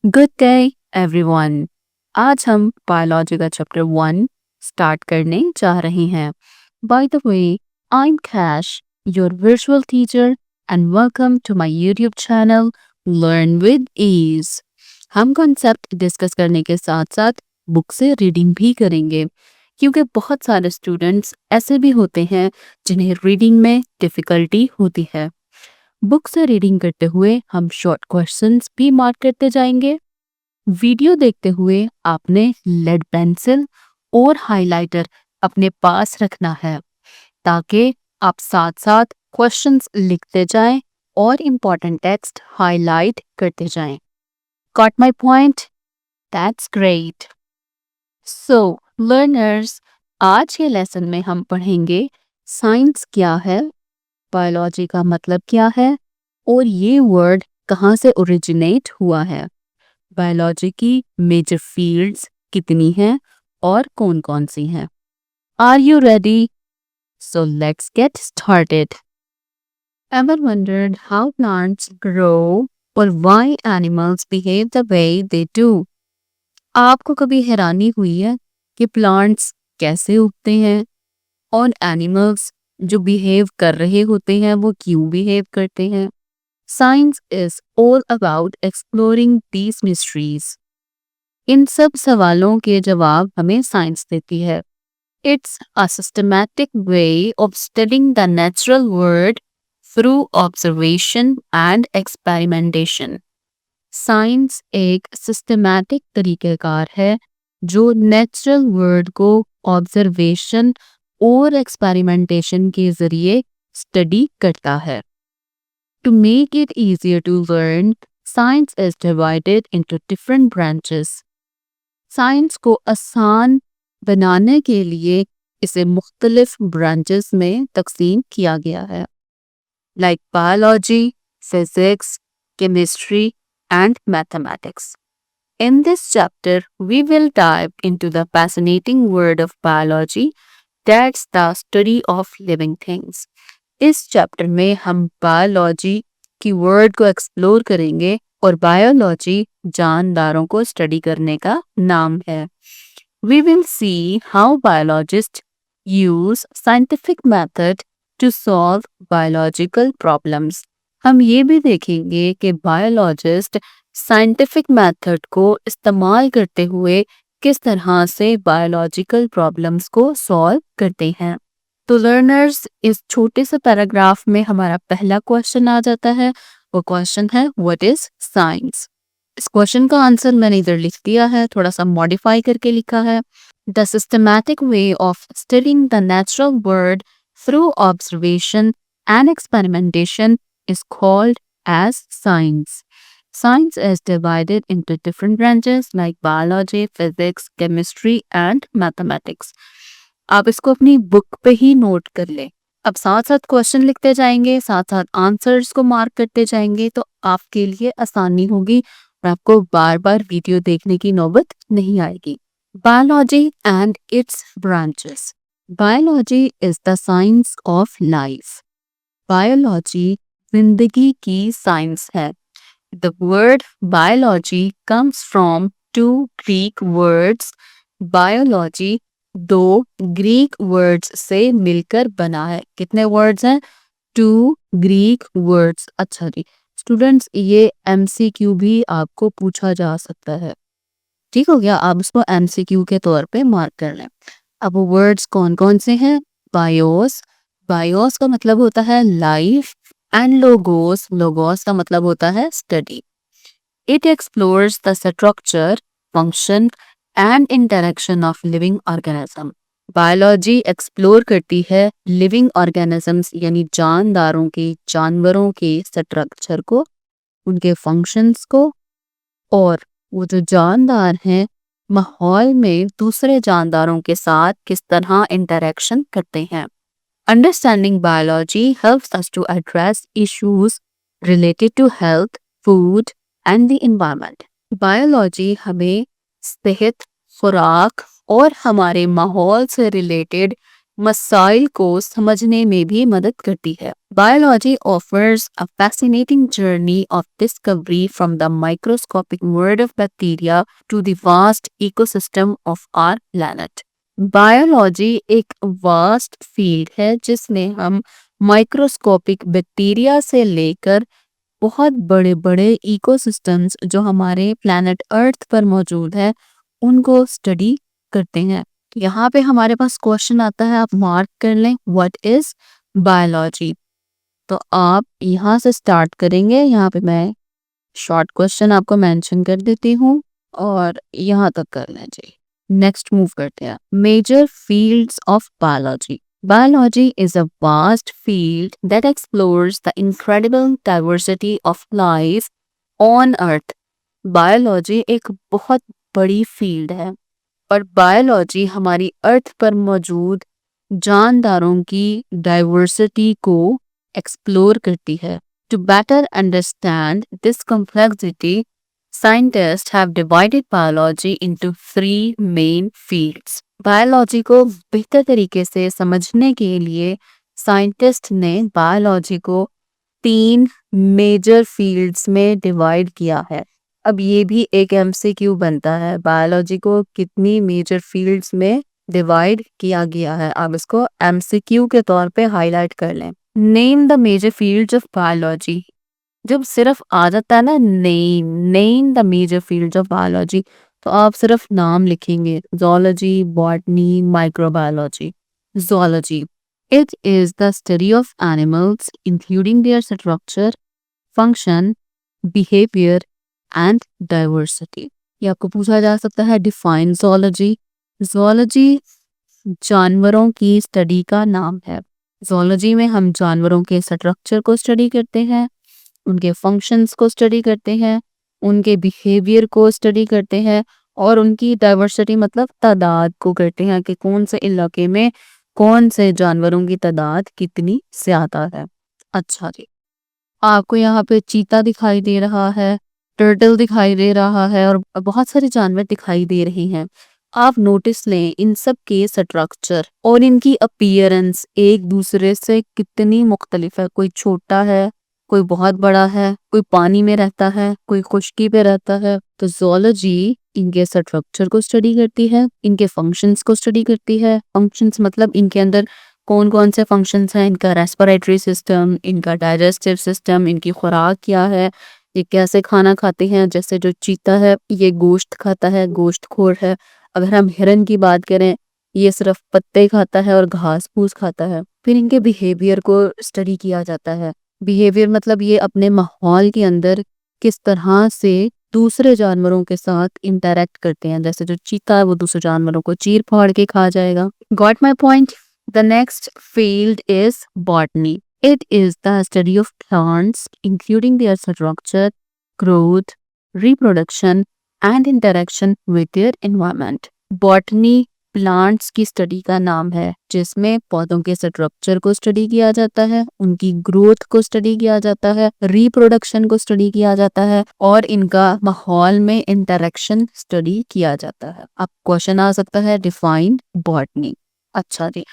Good day everyone. आज हम biology का चैप्टर 1 स्टार्ट करने जा रहे हैं। By the way, I am Kash, your virtual teacher, and welcome to my YouTube channel learn with ease. हम कॉन्सेप्ट डिस्कस करने के साथ साथ बुक से रीडिंग भी करेंगे, क्योंकि बहुत सारे स्टूडेंट्स ऐसे भी होते हैं जिन्हें रीडिंग में डिफ़िकल्टी होती है। बुक से रीडिंग करते हुए हम शॉर्ट क्वेश्चंस भी मार्क करते जाएंगे। वीडियो देखते हुए आपने लेड पेंसिल और हाइलाइटर अपने पास रखना है, ताकि आप साथ साथ क्वेश्चंस लिखते जाएं और इम्पोर्टेंट टेक्स्ट हाईलाइट करते जाएं। Got my point? That's great. So learners, आज के लेसन में हम पढ़ेंगे साइंस क्या है, बायोलॉजी का मतलब क्या है, और ये वर्ड कहाँ से ओरिजिनेट हुआ है। बायोलॉजी की मेजर फील्ड्स कितनी हैं और कौन कौन सी हैं। Are you ready? So let's get started. Ever wondered how plants grow or why animals behave the way they do? आपको कभी हैरानी हुई है कि प्लांट्स कैसे उगते हैं और एनिमल्स जो बिहेव कर रहे होते हैं वो क्यों बिहेव करते हैं? Science is all about exploring these mysteries. इन सब सवालों के जवाब हमें साइंस देती है। It's a systematic way of studying the natural world through observation and experimentation. Science एक सिस्टमैटिक तरीक़ेकार है जो नेचुरल वर्ल्ड को ऑब्जर्वेशन और एक्सपेरिमेंटेशन के ज़रिए स्टडी करता है। To make it easier to learn, science is divided into different branches. Science को आसान बनाने के लिए इसे मुख्तलिफ ब्रांचेस में तकसीम किया गया है, like biology, physics, chemistry and mathematics. In this chapter, we will dive into the fascinating world of biology, that's the study of living things. इस चैप्टर में हम बायोलॉजी की वर्ड को एक्सप्लोर करेंगे, और बायोलॉजी जानदारों को स्टडी करने का नाम है। We will see how biologists use scientific method to solve biological problems. हम ये भी देखेंगे कि बायोलॉजिस्ट साइंटिफिक मेथड को इस्तेमाल करते हुए किस तरह से बायोलॉजिकल प्रॉब्लम्स को सॉल्व करते हैं। तो लर्नर्स, इस छोटे से पैराग्राफ में हमारा पहला क्वेश्चन आ जाता है। वो क्वेश्चन है, व्हाट इज साइंस? इस क्वेश्चन का आंसर मैंने इधर लिख दिया है, थोड़ा सा मॉडिफाई करके लिखा है। The systematic way of studying the natural world through observation and experimentation is called as science. Science is divided into different branches like biology, physics, chemistry and mathematics. आप इसको अपनी बुक पे ही नोट कर लें। अब साथ साथ क्वेश्चन लिखते जाएंगे, साथ साथ आंसर्स को मार्क करते जाएंगे, तो आपके लिए आसानी होगी और आपको बार बार वीडियो देखने की नौबत नहीं आएगी। Biology and its branches. Biology is the science of life. Biology जिंदगी की साइंस है। The word biology comes from two Greek words. Biology दो ग्रीक वर्ड्स से मिलकर बना है। कितने वर्ड्स हैं? Two Greek words. अच्छा जी स्टूडेंट्स, ये एमसीक्यू भी आपको पूछा जा सकता है, ठीक हो गया? आप उसको एमसीक्यू के तौर पे मार्क कर लें। अब वो वर्ड्स कौन कौन से हैं? बायोस, बायोस का मतलब होता है लाइफ, एंड लोगोस, लोगोस का मतलब होता है study. It explores the structure, function and interaction of living organism. Biology explore करती है लिविंग ऑर्गेनिजम्स यानी जानदारों के, जानवरों के स्ट्रक्चर को, उनके फंक्शंस को, और वो जो जानदार हैं माहौल में दूसरे जानदारों के साथ किस तरह इंटरेक्शन करते हैं। Understanding biology helps us to address issues related to health, food, and the environment. Biology हमें सेहत, खुराक और हमारे माहौल से रिलेटेड मसाइल को समझने में भी मदद करती है। Biology offers a fascinating journey of discovery from the microscopic world of bacteria to the vast ecosystem of our planet. Biology एक वास्ट फील्ड है जिसमें हम माइक्रोस्कोपिक बैक्टीरिया से लेकर बहुत बड़े बड़े इकोसिस्टम्स जो हमारे प्लैनेट अर्थ पर मौजूद है उनको स्टडी करते हैं। यहाँ पे हमारे पास क्वेश्चन आता है, आप मार्क कर लें, व्हाट इज बायोलॉजी। तो आप यहाँ से स्टार्ट करेंगे, यहाँ पे मैं शॉर्ट क्वेश्चन आपको मेंशन कर देती हूँ और यहाँ तक कर लें जी। नेक्स्ट मूव करते हैं, major fields of biology. Biology is a vast field that explores the incredible diversity of life on Earth. Biology एक बहुत बड़ी फील्ड है और बायोलॉजी हमारी अर्थ पर मौजूद जानदारों की डाइवर्सिटी को एक्सप्लोर करती है। To better understand this complexity, scientists have divided biology into three main fields. Biology को बेहतर तरीके से समझने के लिए साइंटिस्ट ने बायोलॉजी को 3 मेजर फील्ड्स में डिवाइड किया है। अब ये भी एक एमसीक्यू बनता है, बायोलॉजी को कितनी मेजर फील्ड्स में डिवाइड किया गया है, आप इसको एमसीक्यू के तौर पे हाईलाइट कर लें। Name the major fields of biology. जब सिर्फ आ जाता है ना name the major fields of biology, तो आप सिर्फ नाम लिखेंगे, zoology, botany, microbiology. Zoology. It is the study of animals, including their structure, function, behavior, and diversity. ये आपको पूछा जा सकता है, डिफाइन zoology. Zoology जानवरों की स्टडी का नाम है। zoology में हम जानवरों के स्ट्रक्चर को स्टडी करते हैं, उनके फंक्शंस को स्टडी करते हैं, उनके बिहेवियर को स्टडी करते हैं और उनकी डाइवर्सिटी मतलब तादाद को करते हैं कि कौन से इलाके में कौन से जानवरों की तादाद कितनी ज्यादा है। अच्छा जी, आपको यहाँ पे चीता दिखाई दे रहा है, टर्टल दिखाई दे रहा है और बहुत सारे जानवर दिखाई दे रहे हैं। आप नोटिस लें इन सब के स्ट्रक्चर और इनकी अपीयरेंस एक दूसरे से कितनी मुख्तलिफ है। कोई छोटा है, कोई बहुत बड़ा है, कोई पानी में रहता है, कोई खुश्की पे रहता है। तो zoology इनके स्ट्रक्चर को स्टडी करती है, इनके फंक्शंस को स्टडी करती है। फंक्शंस मतलब इनके अंदर कौन कौन से फंक्शंस हैं, इनका रेस्पिरेटरी सिस्टम, इनका डाइजेस्टिव सिस्टम, इनकी खुराक क्या है, ये कैसे खाना खाते हैं। जैसे जो चीता है ये गोश्त खाता है, गोश्तखोर है। अगर हम हिरन की बात करें, ये सिर्फ पत्ते खाता है और घास फूस खाता है। फिर इनके बिहेवियर को स्टडी किया जाता है। बिहेवियर मतलब ये अपने माहौल के अंदर किस तरह से दूसरे जानवरों के साथ इंटरेक्ट करते हैं। जैसे जो चीता है वो दूसरे जानवरों को चीर फाड़ के खा जाएगा। Got my point. The next field is botany. It is the study of plants including there structure, growth, reproduction and interaction with their environment. Botany plants की स्टडी का नाम है जिसमें पौधों के स्ट्रक्चर को स्टडी किया जाता है, उनकी ग्रोथ को स्टडी किया जाता है, रिप्रोडक्शन को स्टडी किया जाता है और इनका माहौल में इंटरेक्शन स्टडी किया जाता है। अब क्वेश्चन आ सकता है, डिफाइन बॉटनी। अच्छा जी,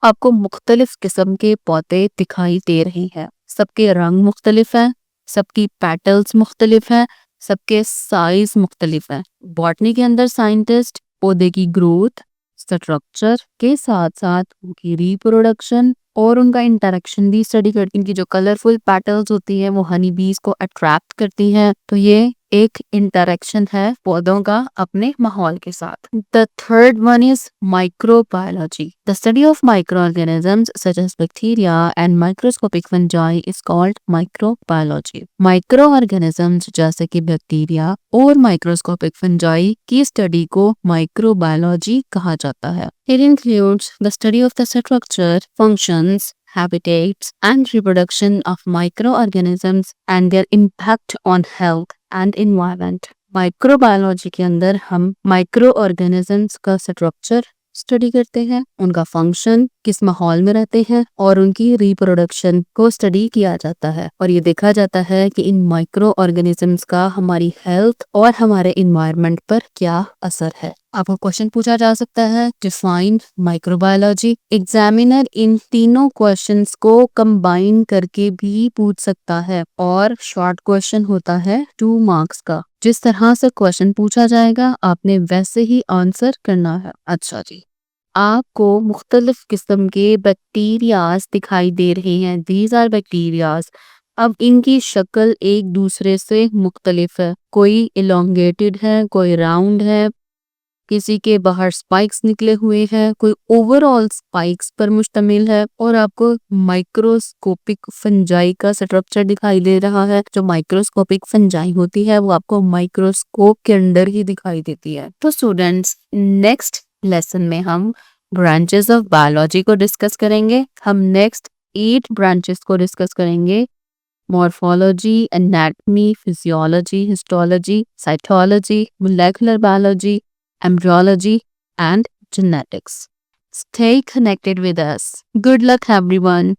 आपको मुख्तलिफ किस्म के पौधे दिखाई दे रहे हैं, सबके रंग मुख्तलिफ हैं, सबकी पेटल्स मुख्तलिफ हैं, सबके साइज मुख्तलिफ हैं। बॉटनी के अंदर साइंटिस्ट पौधे की ग्रोथ, स्ट्रक्चर के साथ साथ उनकी रिप्रोडक्शन और उनका इंटरेक्शन भी स्टडी करती हैं। इनकी जो कलरफुल पेटल्स होती हैं वो हनी बीज को अट्रैक्ट करती हैं। तो ये एक इंटरेक्शन है पौधों का अपने माहौल के साथ। The third one is microbiology. The study of microorganisms such as bacteria and microscopic fungi is called microbiology. Microorganisms जैसे कि बैक्टीरिया और माइक्रोस्कोपिक फंजाई की स्टडी को माइक्रोबायोलॉजी कहा जाता है. It includes the study of the structure, functions, habitats, and reproduction of microorganisms and their impact on health and environment. Microbiology के अंदर हम माइक्रो ऑर्गेनिजम्स का स्ट्रक्चर स्टडी करते हैं, उनका फंक्शन, किस माहौल में रहते हैं और उनकी रिप्रोडक्शन को स्टडी किया जाता है। और ये देखा जाता है कि इन माइक्रो ऑर्गेनिजम्स का हमारी हेल्थ और हमारे इन्वायरमेंट पर क्या असर है। आपको क्वेश्चन पूछा जा सकता है, डिफाइन माइक्रोबायोलॉजी। एग्जामिनर इन तीनों क्वेश्चंस को कंबाइन करके भी पूछ सकता है और शॉर्ट क्वेश्चन होता है 2 मार्क्स का। जिस तरह से क्वेश्चन पूछा जाएगा आपने वैसे ही आंसर करना है। अच्छा जी, आपको मुख्तलिफ किस्म के बैक्टीरियाज दिखाई दे रहे हैं। These are bacterias. अब इनकी शक्ल एक दूसरे से मुख्तलिफ है। कोई इलोंगेटेड है, कोई राउंड है, किसी के बाहर स्पाइक्स निकले हुए हैं, कोई ओवरऑल स्पाइक्स पर मुश्तमिल है और आपको माइक्रोस्कोपिक फंजाई का स्ट्रक्चर दिखाई दे रहा है। जो माइक्रोस्कोपिक फंजाई होती है वो आपको माइक्रोस्कोप के अंदर ही दिखाई देती है। तो स्टूडेंट्स, नेक्स्ट लेसन में हम ब्रांचेस ऑफ बायोलॉजी को डिस्कस करेंगे। हम नेक्स्ट 8 ब्रांचेस को डिस्कस करेंगे। Morphology, anatomy, physiology, histology, cytology, molecular biology, embryology, and genetics. Stay connected with us. Good luck, everyone.